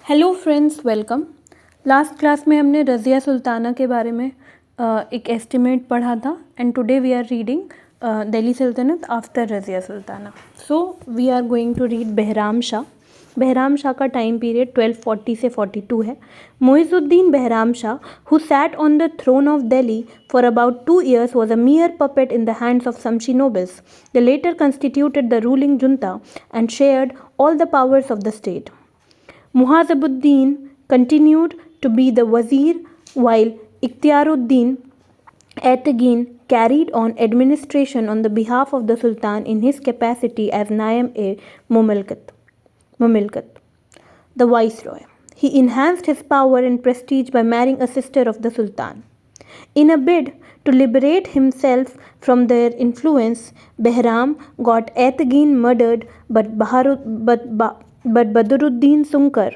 Hello friends, welcome. Last class में हमने रज़िया सुल्ताना के बारे में एक एस्टिमेट पढ़ा था and today we are reading Delhi सल्तनत after Razia Sultana. So we are going to read Bahram Shah. Bahram Shah का टाइम पीरियड 1240 से 42 है। Muizuddin Bahram Shah, who sat on the throne of Delhi for about 2 years, was a mere puppet in the hands of Samshi nobles. They later constituted the ruling junta and shared all the powers of the state. Muhazibuddin continued to be the wazir while Ikhtiaruddin Ategin carried on administration on the behalf of the Sultan in his capacity as Naim-e-Mumilkat, the viceroy. He enhanced his power and prestige by marrying a sister of the Sultan. In a bid to liberate himself from their influence, Behram got Ategin murdered, but Badruddin Sunkar,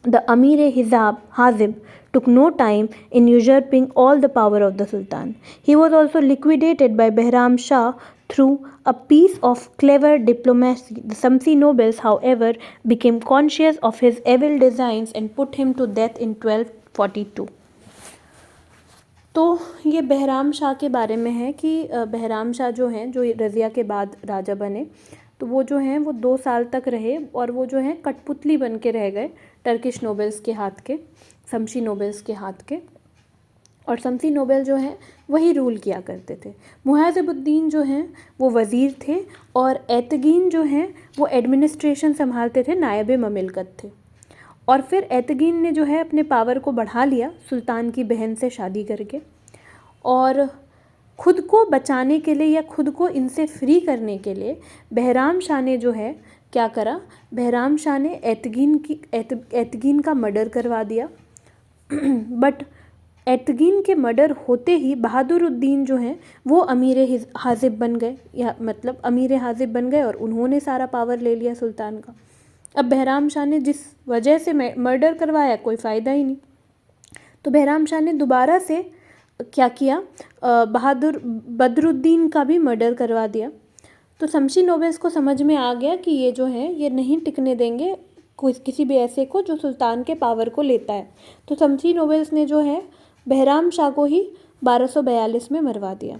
the Amir-e-Hazib, took no time in usurping all the power of the Sultan. He was also liquidated by Behram Shah through a piece of clever diplomacy. The Samsi nobles, however, became conscious of his evil designs and put him to death in 1242. तो ये बहराम शाह के बारे में है कि बहराम शाह जो हैं, जो रज़िया के बाद राजा बने, तो वो जो हैं वो 2 साल तक रहे और वो जो हैं कठपुतली बन के रह गए टर्किश नोबल्स के हाथ के, शमशी नोबल्स के हाथ के। और शमशी नोबल जो हैं वही रूल किया करते थे। मुहाजिबुद्दीन जो हैं वो वज़ीर थे और एतगीन जो हैं वो एडमिनिस्ट्रेशन संभालते थे, नायब ममिलकत थे। और फिर एतगीन ने जो है अपने पावर को बढ़ा लिया सुल्तान की बहन से शादी करके, और खुद को बचाने के लिए या खुद को इनसे फ्री करने के लिए बहराम शाह ने जो है क्या करा, बहराम शाह ने एतगीन का मर्डर करवा दिया। बट एतगीन के मर्डर होते ही बहादुरुद्दीन जो हैं वो अमीर हाजिब बन गए, या मतलब अमीर हाजिब बन गए और उन्होंने सारा पावर ले लिया सुल्तान का। अब बहराम शाह ने जिस वजह से मर्डर करवाया कोई फ़ायदा ही नहीं, तो बहराम शाह ने दोबारा से क्या किया, बदरुद्दीन का भी मर्डर करवा दिया। तो शमशी नोबल्स को समझ में आ गया कि ये जो है ये नहीं टिकने देंगे किसी भी ऐसे को जो सुल्तान के पावर को लेता है। तो शमशी नोबल्स ने जो है बहराम शाह को ही 1242 में मरवा दिया।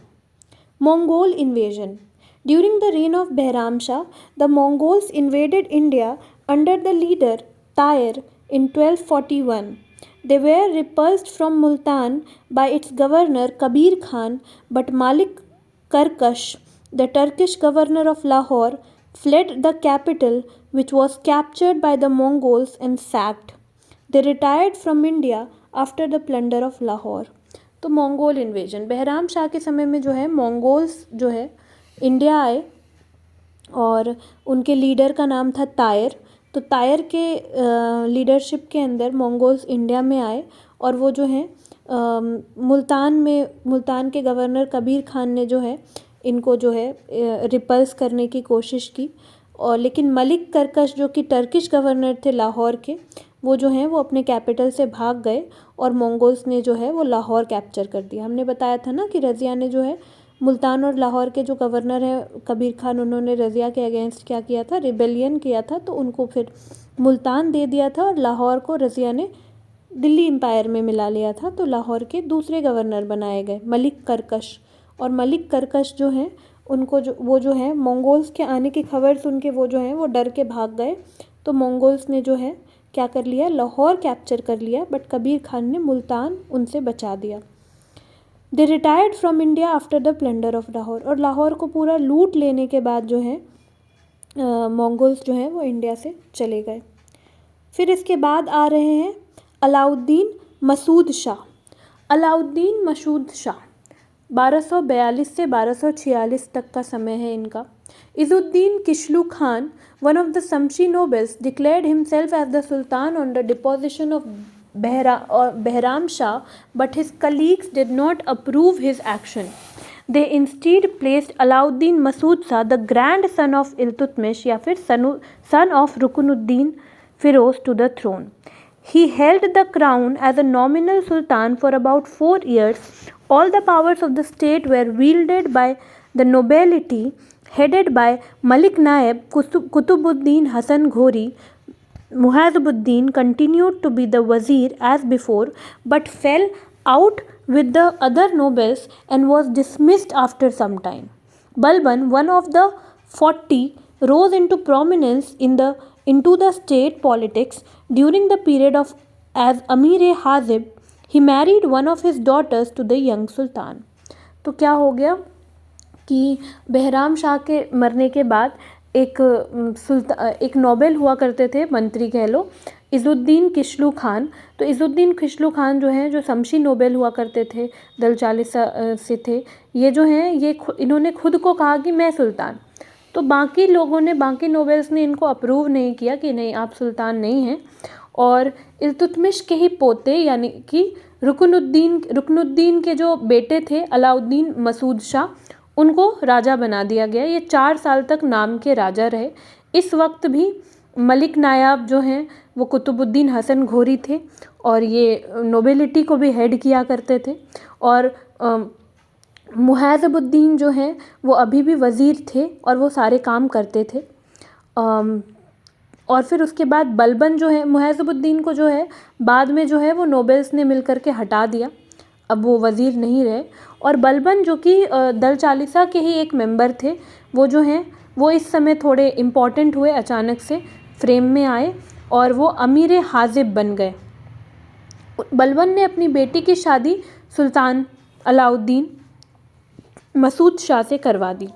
Mongol invasion. During the reign of Behram Shah, the Mongols invaded India under the leader Tahir in 1241. They were repulsed from Multan by its governor Kabir Khan, but Malik Karkash, the Turkish governor of Lahore, fled the capital, which was captured by the Mongols and sacked. They retired from India after the plunder of Lahore. तो Mongol invasion, Bahram Shah के समय में जो है Mongols जो है India आए और उनके लीडर का नाम था तायर। तो तायर के लीडरशिप के अंदर मंगोल्स इंडिया में आए और वो जो है मुल्तान के गवर्नर कबीर खान ने जो है इनको जो है रिपल्स करने की कोशिश की, और लेकिन मलिक करकश जो कि टर्किश गवर्नर थे लाहौर के, वो जो हैं वो अपने कैपिटल से भाग गए और मंगोल्स ने जो है वो लाहौर कैप्चर कर दिया। हमने बताया था ना कि रज़िया ने जो है मुल्तान और लाहौर के जो गवर्नर हैं कबीर खान, उन्होंने रज़िया के अगेंस्ट क्या किया था, रिबेलियन किया था, तो उनको फिर मुल्तान दे दिया था और लाहौर को रज़िया ने दिल्ली एम्पायर में मिला लिया था। तो लाहौर के दूसरे गवर्नर बनाए गए मलिक करकश, और मलिक करकश जो हैं उनको वो जो है मंगोल्स के आने की खबर सुन के वो जो हैं वो डर के भाग गए। तो मंगोल्स ने जो है क्या कर लिया, लाहौर कैप्चर कर लिया, बट कबीर खान ने मुल्तान उनसे बचा दिया। They retired from India after the plunder of Lahore, और लाहौर को पूरा लूट लेने के बाद जो है मंगोल्स जो हैं वो इंडिया से चले गए। फिर इसके बाद आ रहे हैं अलाउद्दीन मसूद शाह। अलाउद्दीन मसूद शाह 1242 से 1246 तक का समय है इनका। Izzuddin किशलू Khan, one of the Samshi nobles, declared himself as the Sultan on the deposition of Behram Shah, but his colleagues did not approve his action. They instead placed Alauddin Masood Shah, the grandson of Iltutmish या फिर son of Rukunuddin Firoz, to the throne. He held the crown as a nominal sultan for about 4 years. All the powers of the state were wielded by the nobility, headed by Malik Naib Kutubuddin Hasan Ghori, Muhazibuddin continued to be the wazir as before, but fell out with the other nobles and was dismissed after some time. Balban, one of the 40, rose into prominence into the state politics during the period of as Amir-e-Hazib. He married one of his daughters to the young sultan. तो क्या हो गया कि बहराम शाह के मरने के बाद एक नोबेल हुआ करते थे, मंत्री कह लो, इज़ुद्दीन किशलू खान। तो इज़ुद्दीन किशलू खान जो हैं, जो शमशी नोबेल हुआ करते थे, दल चालिसा से थे, ये जो हैं इन्होंने खुद को कहा कि मैं सुल्तान। तो बाकी लोगों ने, बाकी नोबेल्स ने इनको अप्रूव नहीं किया कि नहीं, आप सुल्तान नहीं हैं। और इल्तुतमिश के ही पोते यानी कि रुकनुद्दीन के जो बेटे थे अलाउद्दीन मसूद शाह, उनको राजा बना दिया गया। ये 4 साल तक नाम के राजा रहे। इस वक्त भी मलिक नायाब जो हैं वो कुतुबुद्दीन हसन घोरी थे और ये नोबेलिटी को भी हेड किया करते थे। और मुहाज़िबुद्दीन जो हैं वो अभी भी वज़ीर थे और वो सारे काम करते थे। और फिर उसके बाद बलबन जो है, मुहाज़िबुद्दीन को जो है बाद में जो है वो नोबेल्स ने मिल कर के हटा दिया, अब वो वज़ीर नहीं रहे। और बलबन जो कि दल चालिसा के ही एक मेंबर थे, वो जो हैं वो इस समय थोड़े इम्पॉर्टेंट हुए, अचानक से फ्रेम में आए और वो अमीर हाजिब बन गए। बलबन ने अपनी बेटी की शादी सुल्तान अलाउद्दीन मसूद शाह से करवा दी।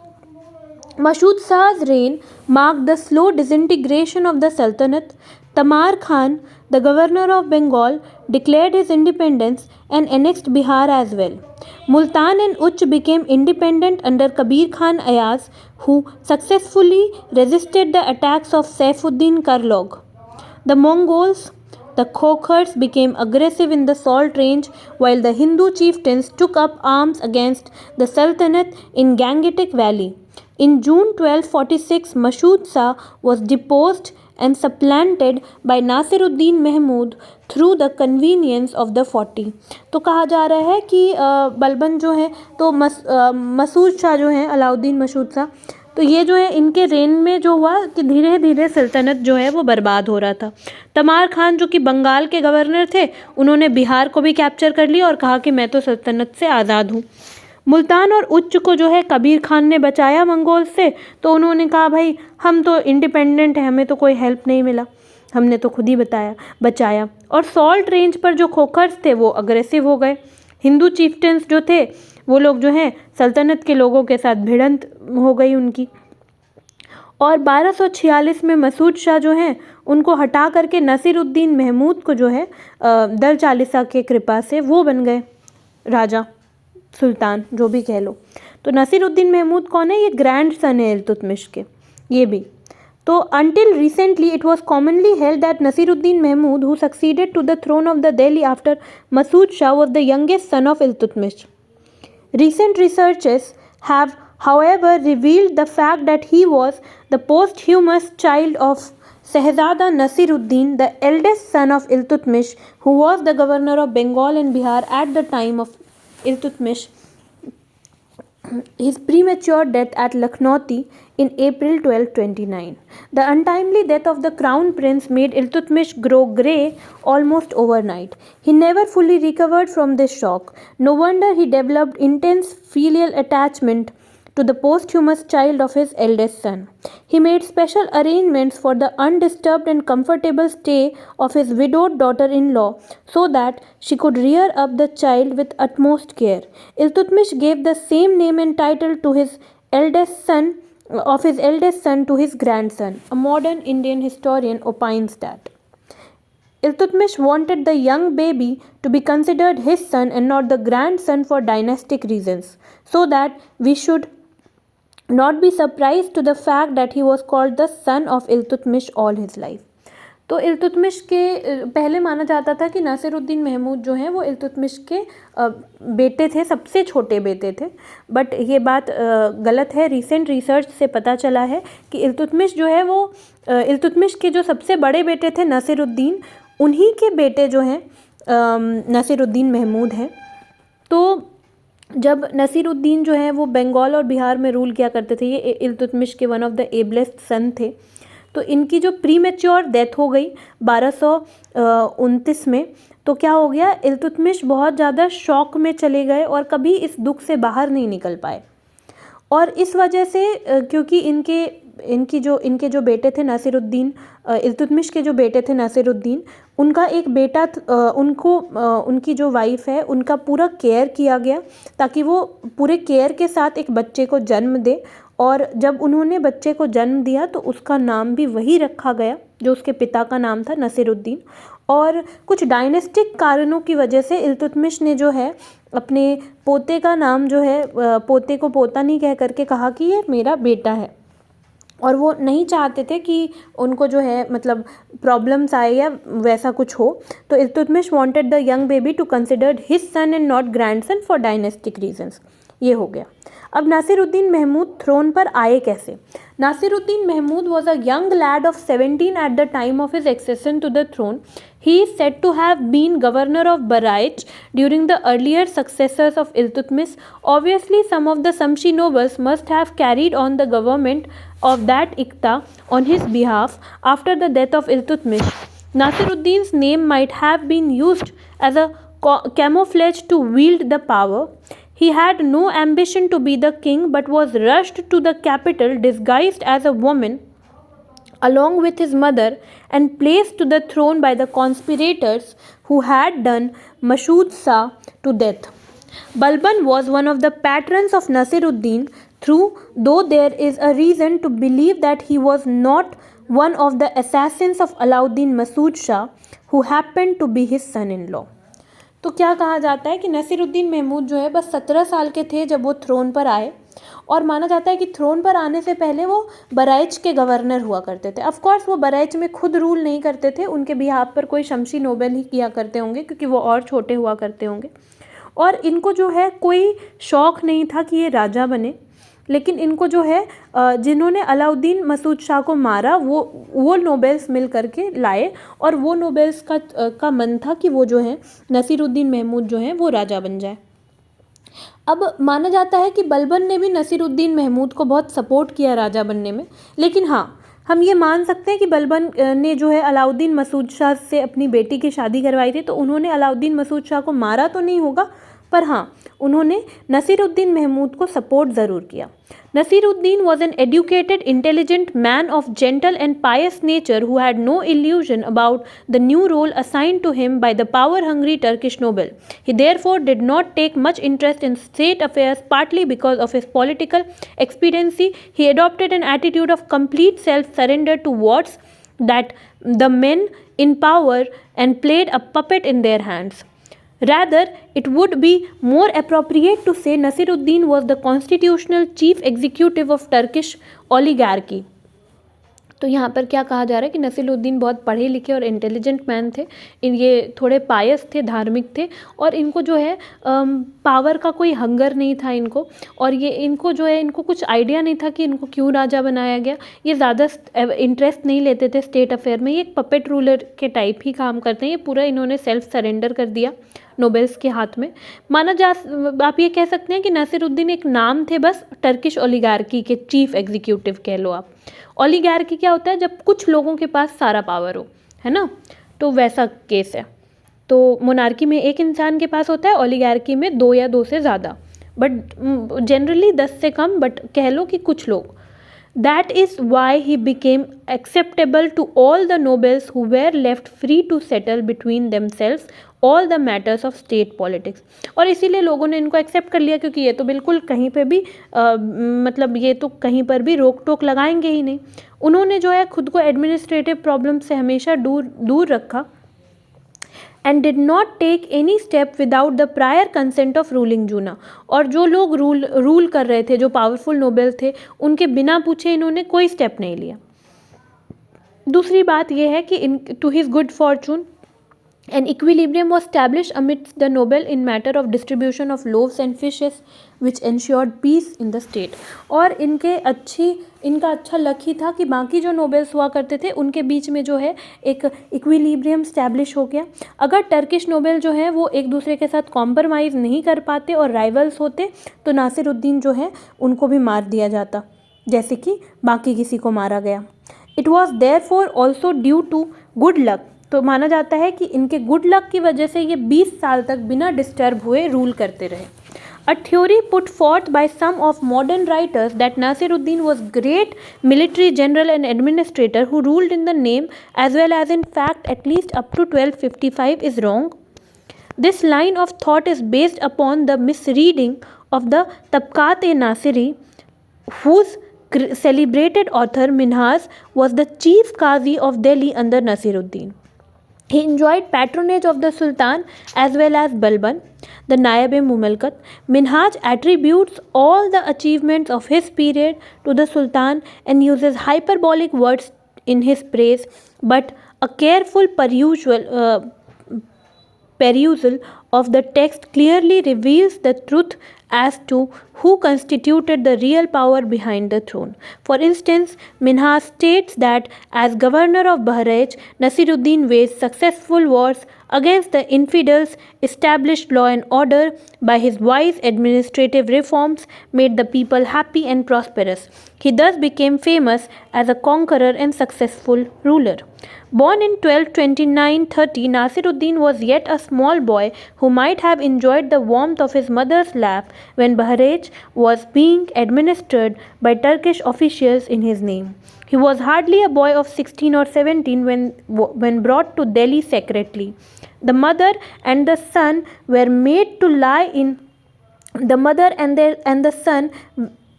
Masud Shah's reign marked the slow disintegration of the Sultanate. Tamar Khan, the governor of Bengal, declared his independence and annexed Bihar as well. Multan and Uch became independent under Kabir Khan Ayaz, who successfully resisted the attacks of Saifuddin Karlog. The Mongols, the Khokhars, became aggressive in the Salt Range, while the Hindu chieftains took up arms against the Sultanate in Gangetic Valley. In June 1246, Masud Shah was deposed and supplanted by Nasiruddin Mahmud through the convenience of the 40. तो कहा जा रहा है कि बलबन जो है तो मसूद शाह जो हैं, अलाउद्दीन मसूद शाह, तो ये जो है इनके रेन में जो हुआ कि धीरे धीरे सल्तनत जो है वो बर्बाद हो रहा था। तमार खान जो कि बंगाल के गवर्नर थे, उन्होंने बिहार को भी कैप्चर कर लिया और कहा कि मैं तो सल्तनत से आज़ाद हूँ। मुल्तान और उच्च को जो है कबीर खान ने बचाया मंगोल से, तो उन्होंने कहा भाई हम तो इंडिपेंडेंट हैं, हमें तो कोई हेल्प नहीं मिला, हमने तो खुद ही बचाया। और सॉल्ट रेंज पर जो खोखर्स थे वो अग्रेसिव हो गए। हिंदू चीफ्टेंस जो थे वो लोग जो हैं सल्तनत के लोगों के साथ भिड़ंत हो गई उनकी। और 1246 में मसूद शाह जो हैं उनको हटा करके नसीरुद्दीन महमूद को जो है दल चालिसा के कृपा से वो बन गए राजा, सुल्तान जो भी कह लो। तो नसीरुद्दीन महमूद कौन है? ये ग्रैंड सन है इल्तुतमिश के, ये भी। तो until recently it was commonly held that Nasiruddin Mahmud, who succeeded to the throne of the Delhi after Masood Shah, was the youngest son of Iltutmish. Recent researches have, however, revealed the fact that he was the posthumous child of Shahzada Nasiruddin, the eldest son of Iltutmish, who was the governor of Bengal and Bihar at the time of Iltutmish. His premature death at Lakhnauti in April 1229. The untimely death of the crown prince made Iltutmish grow grey almost overnight. He never fully recovered from this shock. No wonder he developed intense filial attachment to the posthumous child of his eldest son. He made special arrangements for the undisturbed and comfortable stay of his widowed daughter-in-law so that she could rear up the child with utmost care. Iltutmish gave the same name and title to his eldest son to his grandson. A modern Indian historian opines that Iltutmish wanted the young baby to be considered his son and not the grandson for dynastic reasons, so that we should not be surprised to the fact that he was called the son of Iltutmish all his life. तो इल्तुतमिश के पहले माना जाता था कि नासिरुद्दीन महमूद जो हैं वो इल्तुतमिश के बेटे थे, सबसे छोटे बेटे थे, बट ये बात गलत है। रीसेंट रिसर्च से पता चला है कि इल्तुतमिश जो है वो इल्तुतमिश के जो सबसे बड़े बेटे थे नासिरुद्दीन, उन्हीं के बेटे जो हैं नासिरुद्दीन महमूद हैं। तो जब नसीरुद्दीन जो है वो बंगाल और बिहार में रूल किया करते थे, ये इल्तुतमिश के वन ऑफ द एबलेस्ट सन थे। तो इनकी जो प्रीमेच्योर डेथ हो गई 1229 में। तो क्या हो गया, इल्तुतमिश बहुत ज़्यादा शॉक में चले गए और कभी इस दुख से बाहर नहीं निकल पाए। और इस वजह से क्योंकि इनके जो बेटे थे नासिरुद्दीन, इल्तुतमिश के जो बेटे थे नासिरुद्दीन, उनका एक बेटा उनकी जो वाइफ है उनका पूरा केयर किया गया ताकि वो पूरे केयर के साथ एक बच्चे को जन्म दे। और जब उन्होंने बच्चे को जन्म दिया तो उसका नाम भी वही रखा गया जो उसके पिता का नाम था, नसीरुद्दीन। और कुछ डायनेस्टिक कारणों की वजह से इल्तुतमिश ने जो है अपने पोते का नाम जो है, पोते को पोता नहीं कह करके कहा कि ये मेरा बेटा है। और वो नहीं चाहते थे कि उनको जो है मतलब प्रॉब्लम्स आए या वैसा कुछ हो। तो Iltutmish wanted the young baby to considered his son and not grandson for dynastic reasons. ये हो गया। अब नासिरुद्दीन महमूद थ्रोन पर आए कैसे? Nasiruddin Mahmood was a young lad of 17 at the time of his accession to the throne. He is said to have been governor of Baraich during the earlier successors of Iltutmish. Obviously, some of the Samshi nobles must have carried on the government of that Iqta on his behalf after the death of Iltutmish. Nasiruddin's name might have been used as a camouflage to wield the power. He had no ambition to be the king but was rushed to the capital disguised as a woman along with his mother and placed to the throne by the conspirators who had done Mashood Shah to death. Balban was one of the patrons of Nasiruddin, though there is a reason to believe that he was not one of the assassins of Alauddin Masood Shah, who happened to be his son-in-law. तो क्या कहा जाता है कि नसीरुद्दीन महमूद जो है बस 17 साल के थे जब वो थ्रोन पर आए, और माना जाता है कि थ्रोन पर आने से पहले वो बराइच के गवर्नर हुआ करते थे। ऑफ कोर्स वो बराइच में खुद रूल नहीं करते थे, उनके बिहाफ पर कोई शमशी नोबेल ही किया करते होंगे क्योंकि वो और छोटे हुआ करते होंगे। और इनको जो है कोई शौक़ नहीं था कि ये राजा बने, लेकिन इनको जो है जिन्होंने अलाउद्दीन मसूद शाह को मारा वो नोबेल्स मिल करके लाए, और वो नोबेल्स का मन था कि वो जो है नसीरुद्दीन महमूद जो है वो राजा बन जाए। अब माना जाता है कि बलबन ने भी नसीरुद्दीन महमूद को बहुत सपोर्ट किया राजा बनने में, लेकिन हाँ हम ये मान सकते हैं कि बलबन ने जो है अलाउद्दीन मसूद शाह से अपनी बेटी की शादी करवाई थी, तो उन्होंने अलाउद्दीन मसूद शाह को मारा तो नहीं होगा, पर हाँ उन्होंने नसीरुद्दीन महमूद को सपोर्ट ज़रूर किया। Nasiruddin was an educated, intelligent man of gentle and pious nature who had no illusion about the new role assigned to him by the power-hungry Turkish noble. He therefore did not take much interest in state affairs, partly because of his political expediency. He adopted an attitude of complete self-surrender towards that the men in power and played a puppet in their hands. Rather, it would be more appropriate to say Nasiruddin was the constitutional chief executive of Turkish oligarchy. तो यहाँ पर क्या कहा जा रहा है कि नसीरुद्दीन बहुत पढ़े लिखे और इंटेलिजेंट मैन थे, ये थोड़े पायस थे, धार्मिक थे, और इनको जो है पावर का कोई हंगर नहीं था इनको, और ये इनको जो है इनको कुछ आइडिया नहीं था कि इनको क्यों राजा बनाया गया। ये ज़्यादा इंटरेस्ट नहीं लेते थे स्टेट अफेयर में, ये एक पपेट रूलर के टाइप ही काम करते हैं। ये पूरा इन्होंने सेल्फ सरेंडर कर दिया नोबेल्स के हाथ में। आप ये कह सकते हैं कि नासिरुद्दीन एक नाम थे बस टर्किश ओलिगार्की के चीफ एग्जीक्यूटिव कह लो आप। ओलिगार्की क्या होता है? जब कुछ लोगों के पास सारा पावर हो, है ना, तो वैसा केस है। तो मोनार्की में एक इंसान के पास होता है, ओलिगार्की में 2 या 2 से ज़्यादा, बट जनरली 10 से कम, बट कह लो कि कुछ लोग। That is why he became acceptable to all the nobles who were left free to settle between themselves all the matters of state politics. और इसीलिए लोगों ने इनको एक्सेप्ट कर लिया, क्योंकि ये तो बिल्कुल कहीं पे भी मतलब ये तो कहीं पर भी रोक टोक लगाएंगे ही नहीं। उन्होंने जो है खुद को एडमिनिस्ट्रेटिव प्रॉब्लम से हमेशा दूर रखा, and did not take any step without the prior consent of ruling Juna. और जो लोग रूल कर रहे थे, जो पावरफुल नोबेल थे, उनके बिना पूछे इन्होंने कोई स्टेप नहीं लिया। दूसरी बात यह है कि to his good fortune an equilibrium was established amidst the noble in matter of distribution of loaves and fishes, which ensured peace in the state. और इनका अच्छा लक ही था कि बाकी जो नोबेल्स हुआ करते थे उनके बीच में जो है एक इक्विलिब्रियम स्टैब्लिश हो गया। अगर टर्किश नोबेल जो है वो एक दूसरे के साथ कॉम्प्रोमाइज़ नहीं कर पाते और राइवल्स होते, तो नासिरुद्दीन जो है उनको भी मार दिया जाता, जैसे कि बाकी किसी को मारा गया। It was there for also due to good luck, तो माना जाता है कि इनके गुड लक की वजह से ये 20 साल तक बिना डिस्टर्ब हुए रूल करते रहे. A theory put forth by some of modern writers that Nasiruddin was great military general and administrator who ruled in the name as well as in fact at least up to 1255 is wrong. This line of thought is based upon the misreading of the Tabqat-e-Nasiri, whose celebrated author Minhas was the chief qazi of Delhi under Nasiruddin. He enjoyed patronage of the Sultan as well as Balban, the Nayab-e-Mumalkat. Minhaj attributes all the achievements of his period to the Sultan and uses hyperbolic words in his praise, but a careful perusal of the text clearly reveals the truth as to who constituted the real power behind the throne. For instance, Minhas states that as governor of Bahraich, Nasiruddin waged successful wars against the infidels, established law and order by his wise administrative reforms, made the people happy and prosperous. He thus became famous as a conqueror and successful ruler. Born in 1229-30, Nasiruddin was yet a small boy who might have enjoyed the warmth of his mother's lap when Bahraich was being administered by Turkish officials in his name. He was hardly a boy of 16 or 17 when brought to Delhi secretly. The mother and the son were made to lie in. The mother and the son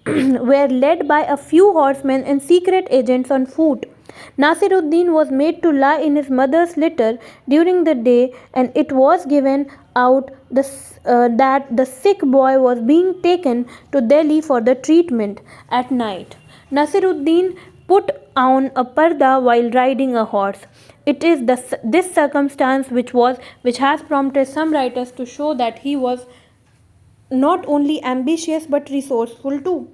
were led by a few horsemen and secret agents on foot. Nasiruddin was made to lie in his mother's litter during the day, and it was given out that the sick boy was being taken to Delhi for the treatment at night. Nasiruddin put on a parda while riding a horse. It is this circumstance which has prompted some writers to show that he was not only ambitious but resourceful too.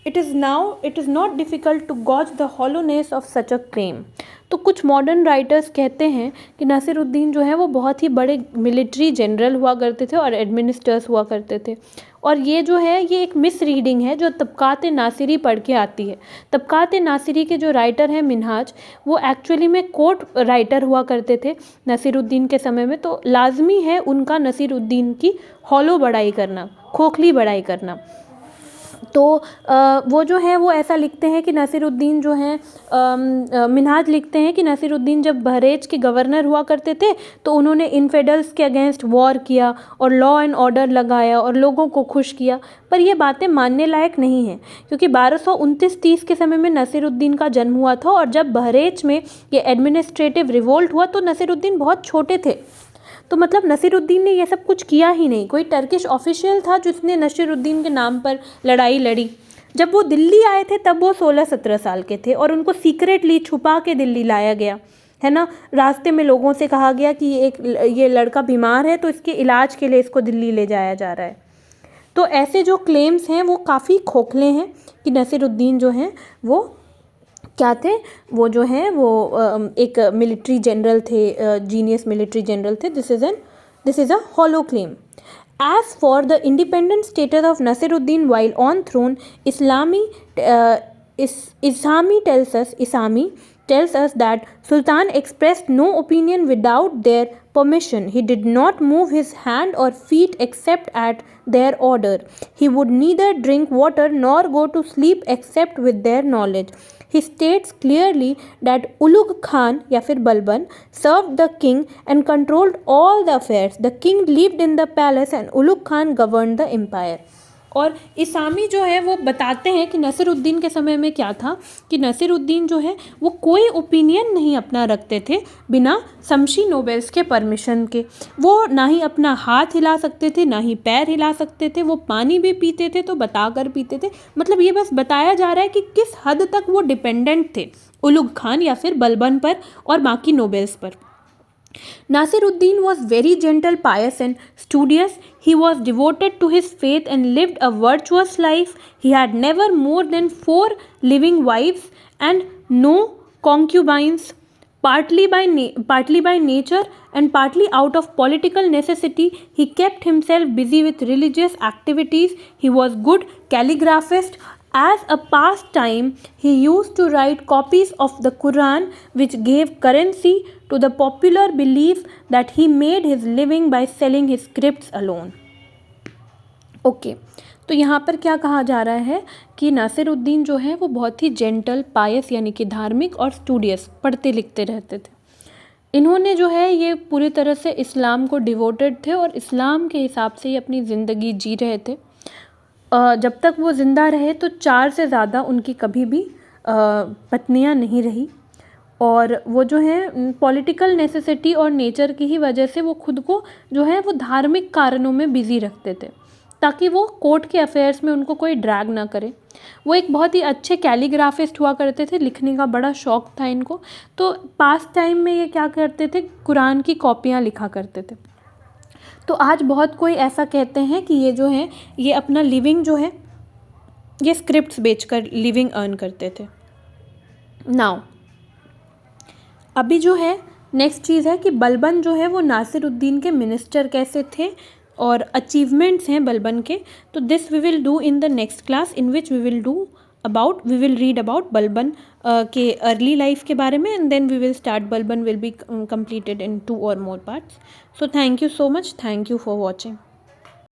It is not difficult to gauge the hollowness of such a claim. तो कुछ modern writers कहते हैं कि नासिरुद्दीन जो है वो बहुत ही बड़े मिलिट्री जनरल हुआ करते थे और एडमिनिस्टर्स हुआ करते थे, और ये जो है ये एक मिस रीडिंग है जो तबकात नासिरी पढ़ के आती है. तबकात नासिरी के जो राइटर हैं मिनहाज, वो एक्चुअली में कोर्ट राइटर हुआ करते थे नासिरुद्दीन के समय में, तो लाजमी है उनका नासिरुद्दीन की हॉलो बड़ाई करना, खोखली बड़ाई करना. तो वो जो है वो ऐसा लिखते हैं कि नासिरुद्दीन जो हैं मिनहाज लिखते हैं कि नासिरुद्दीन जब बहरेच के गवर्नर हुआ करते थे तो उन्होंने इन्फेडल्स के अगेंस्ट वॉर किया और लॉ एंड ऑर्डर लगाया और लोगों को खुश किया. पर ये बातें मानने लायक नहीं हैं, क्योंकि 1229-30 के समय में नासिरुद्दीन का जन्म हुआ था, और जब बहरेच में ये एडमिनिस्ट्रेटिव रिवोल्ट हुआ तो नासिरुद्दीन बहुत छोटे थे. तो मतलब नसीरुद्दीन ने यह सब कुछ किया ही नहीं. कोई टर्किश ऑफिशियल था जिसने नसीरुद्दीन के नाम पर लड़ाई लड़ी. जब वो दिल्ली आए थे तब वो 16-17 साल के थे और उनको सीक्रेटली छुपा के दिल्ली लाया गया, है ना. रास्ते में लोगों से कहा गया कि ये लड़का बीमार है तो इसके इलाज के लिए इसको दिल्ली ले जाया जा रहा है. तो ऐसे जो क्लेम्स हैं वो काफ़ी खोखले हैं कि नसीरुद्दीन जो हैं वो क्या थे, वो जो हैं वो एक मिलिट्री जनरल थे, जीनियस मिलिट्री जनरल थे. This is a hollow claim. As for the independent status of Nasiruddin while on throne, Isami tells us that Sultan expressed no opinion without their permission. He did not move his hand or feet except at their order. He would neither drink water nor go to sleep except with their knowledge. He states clearly that Ulugh Khan या फिर Balban served the king and controlled all the affairs. The king lived in the palace and Ulugh Khan governed the empire. और इसामी जो है वो बताते हैं कि नसीरुद्दीन के समय में क्या था कि नसीरुद्दीन जो है वो कोई ओपिनियन नहीं अपना रखते थे बिना शमशी नोबेल्स के परमिशन के. वो ना ही अपना हाथ हिला सकते थे ना ही पैर हिला सकते थे. वो पानी भी पीते थे तो बता कर पीते थे. मतलब ये बस बताया जा रहा है कि किस हद तक वो डिपेंडेंट थे उलुग खान या फिर बलबन पर और बाकी नोबेल्स पर. Nasiruddin was very gentle, pious and studious. He was devoted to his faith and lived a virtuous life. He had never more than 4 living wives and no concubines. Partly by nature and partly out of political necessity, he kept himself busy with religious activities. He was good calligraphist As a pastime, he used to write copies of the Quran, which gave currency to the popular belief that he made his living by selling his scripts alone. Okay तो यहाँ पर क्या कहा जा रहा है कि नासिरुद्दीन जो है वो बहुत ही जेंटल, पायस यानी कि धार्मिक और स्टूडियस, पढ़ते लिखते रहते थे। इन्होंने जो है ये पूरी तरह से इस्लाम को डिवोटेड थे और इस्लाम के हिसाब से ही अपनी ज़िंदगी जी रहे थे। जब तक वो ज़िंदा रहे तो 4 से ज़्यादा उनकी कभी भी पत्नियां नहीं रही और वो जो है पॉलिटिकल नेसेसिटी और नेचर की ही वजह से वो खुद को जो है वो धार्मिक कारणों में बिज़ी रखते थे ताकि वो कोर्ट के अफेयर्स में उनको कोई ड्रैग ना करे। वो एक बहुत ही अच्छे कैलीग्राफिस्ट हुआ करते थे, लिखने का बड़ा शौक़ था इनको। तो पास टाइम में ये क्या करते थे, कुरान की कॉपियाँ लिखा करते थे। तो आज बहुत कोई ऐसा कहते हैं कि ये जो है ये अपना लिविंग जो है ये स्क्रिप्ट्स बेचकर लिविंग अर्न करते थे। नाउ अभी जो है नेक्स्ट चीज़ है कि बलबन जो है वो नासिरुद्दीन के मिनिस्टर कैसे थे और अचीवमेंट्स हैं बलबन के। तो this we will do in the next class in which we will read about Balban के अर्ली लाइफ के बारे में and then we will start Balban will be completed in 2 or more parts. So thank you so much. Thank you for watching.